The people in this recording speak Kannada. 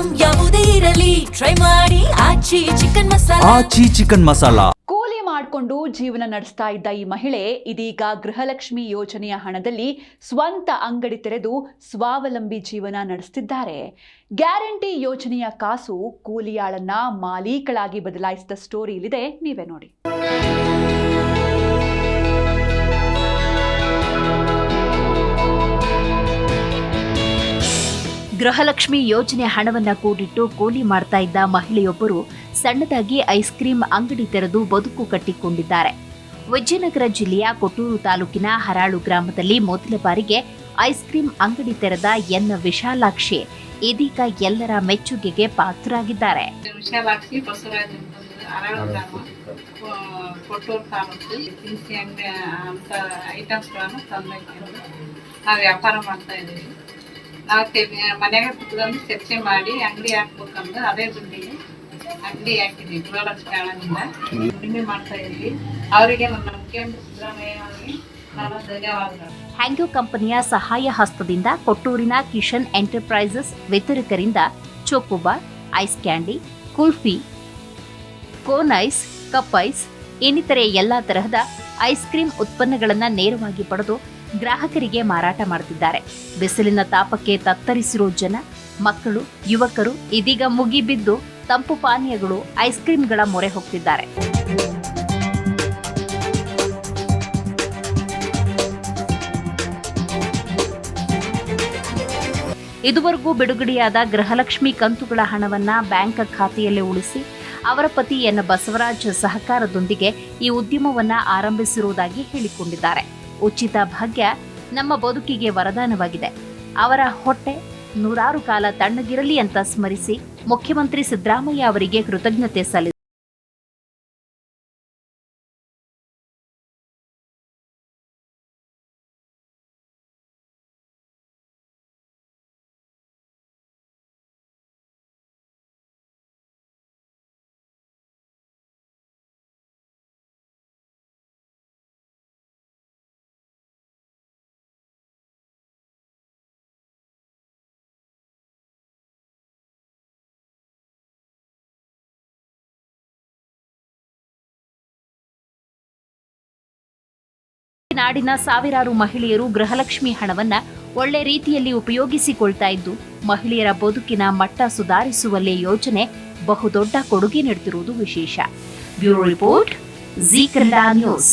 ಐಟಂ ಯಾವುದೇ ಇರಲಿ ಟ್ರೈ ಮಾಡಿ ಆಚಿ ಚಿಕನ್ ಮಸಾಲಾ. ಕೂಲಿ ಮಾಡಿಕೊಂಡು ಜೀವನ ನಡೆಸ್ತಾ ಇದ್ದ ಈ ಮಹಿಳೆ ಇದೀಗ ಗೃಹಲಕ್ಷ್ಮಿ ಯೋಜನೆಯ ಹಣದಲ್ಲಿ ಸ್ವಂತ ಅಂಗಡಿ ತೆರೆದು ಸ್ವಾವಲಂಬಿ ಜೀವನ ನಡೆಸುತ್ತಿದ್ದಾರೆ. ಗ್ಯಾರಂಟಿ ಯೋಜನೆಯ ಕಾಸು ಕೂಲಿಯಾಳನ್ನ ಮಾಲೀಕಳಾಗಿ ಬದಲಾಯಿಸಿದ ಸ್ಟೋರಿ ಇಲ್ಲಿದೆ, ನೀವೇ ನೋಡಿ. ಗೃಹಲಕ್ಷ್ಮಿ ಯೋಜನೆ ಹಣವನ್ನ ಕೂಡಿಟ್ಟು ಕೂಲಿ ಮಾಡ್ತಾ ಇದ್ದ ಮಹಿಳೆಯೊಬ್ಬರು ಸಣ್ಣದಾಗಿ ಐಸ್ ಕ್ರೀಂ ಅಂಗಡಿ ತೆರೆದು ಬದುಕು ಕಟ್ಟಿಕೊಂಡಿದ್ದಾರೆ. ವಿಜಯನಗರ ಜಿಲ್ಲೆಯ ಕೊಟ್ಟೂರು ತಾಲೂಕಿನ ಹರಾಳು ಗ್ರಾಮದಲ್ಲಿ ಮೊದಲ ಬಾರಿಗೆ ಐಸ್ ಕ್ರೀಂ ಅಂಗಡಿ ತೆರೆದ ಎನ್ ವಿಶಾಲಾಕ್ಷಿ ಇದೀಗ ಎಲ್ಲರ ಮೆಚ್ಚುಗೆಗೆ ಪಾತ್ರರಾಗಿದ್ದಾರೆ. ವ್ಯಾಪಾರ ಮಾಡ್ತಾ ಇದ್ದೀವಿ. ನಾವು ಮನೆಯಾಗ ಕುತ್ಕೊಂಡು ಚರ್ಚೆ ಮಾಡಿ ಅಂಗಡಿ ಹಾಕ್ಬೇಕಂದ್ರೆ ಅದೇ ದುಡ್ಡಿಗೆ ಅಂಗಡಿ ಹಾಕಿದ್ವಿ. ಗೃಹಲಕ್ಷ್ಮಿ ಹಣದಿಂದ ದುಡಿಮೆ ಮಾಡ್ತಾ ಇದ್ವಿ. ಅವರಿಗೆ ನಮ್ಮ ಮುಖ್ಯಮಂತ್ರಿ ಸಿದ್ದರಾಮಯ್ಯ ಅವರಿಗೆ ನಾನು ಧನ್ಯವಾದಗಳು. ಹ್ಯಾಂಗೋ ಕಂಪನಿಯ ಸಹಾಯ ಹಸ್ತದಿಂದ ಕೊಟ್ಟೂರಿನ ಕಿಶನ್ ಎಂಟರ್ಪ್ರೈಸಸ್ ವಿತರಕರಿಂದ chocobar, ice candy, kulfi, cone ice, cup ice ಇನ್ನಿತರೆ ಎಲ್ಲಾ ತರಹದ ಐಸ್ ಕ್ರೀಂ ಉತ್ಪನ್ನಗಳನ್ನು ನೇರವಾಗಿ ಪಡೆದು ಗ್ರಾಹಕರಿಗೆ ಮಾರಾಟ ಮಾಡುತ್ತಿದ್ದಾರೆ. ಬಿಸಿಲಿನ ತಾಪಕ್ಕೆ ತತ್ತರಿಸಿರೋ ಜನ, ಮಕ್ಕಳು, ಯುವಕರು ಇದೀಗ ಮುಗಿಬಿದ್ದು ತಂಪು ಪಾನೀಯಗಳು, ಐಸ್ ಕ್ರೀಂಗಳ ಮೊರೆ ಹೋಗ್ತಿದ್ದಾರೆ. ಇದುವರೆಗೂ ಬಿಡುಗಡೆಯಾದ ಗೃಹಲಕ್ಷ್ಮಿ ಕಂತುಗಳ ಹಣವನ್ನ ಬ್ಯಾಂಕ್ ಖಾತೆಯಲ್ಲಿ ಉಳಿಸಿ ಅವರ ಪತಿ ಎನ್ ಬಸವರಾಜ್ ಸಹಕಾರದೊಂದಿಗೆ ಈ ಉದ್ಯಮವನ್ನ ಆರಂಭಿಸಿರುವುದಾಗಿ ಹೇಳಿಕೊಂಡಿದ್ದಾರೆ. ಉಚಿತ ಭಾಗ್ಯ ನಮ್ಮ ಬದುಕಿಗೆ ವರದಾನವಾಗಿದೆ. ಅವರ ಹೊಟ್ಟೆ ನೂರಾರು ಕಾಲ ತಣ್ಣಗಿರಲಿ ಅಂತ ಸ್ಮರಿಸಿ ಮುಖ್ಯಮಂತ್ರಿ ಸಿದ್ದರಾಮಯ್ಯ ಅವರಿಗೆ ಕೃತಜ್ಞತೆ ಸಲ್ಲಿಸಿದರು. ನಾಡಿನ ಸಾವಿರಾರು ಮಹಿಳೆಯರು ಗೃಹಲಕ್ಷ್ಮಿ ಹಣವನ್ನ ಒಳ್ಳೆ ರೀತಿಯಲ್ಲಿ ಉಪಯೋಗಿಸಿಕೊಳ್ತಾ ಇದ್ದು ಮಹಿಳೆಯರ ಬದುಕಿನ ಮಟ್ಟ ಸುಧಾರಿಸುವಲ್ಲಿ ಯೋಜನೆ ಬಹುದೊಡ್ಡ ಕೊಡುಗೆ ನೀಡುತ್ತಿರುವುದು ವಿಶೇಷ. Bureau report, Zee Kannada news.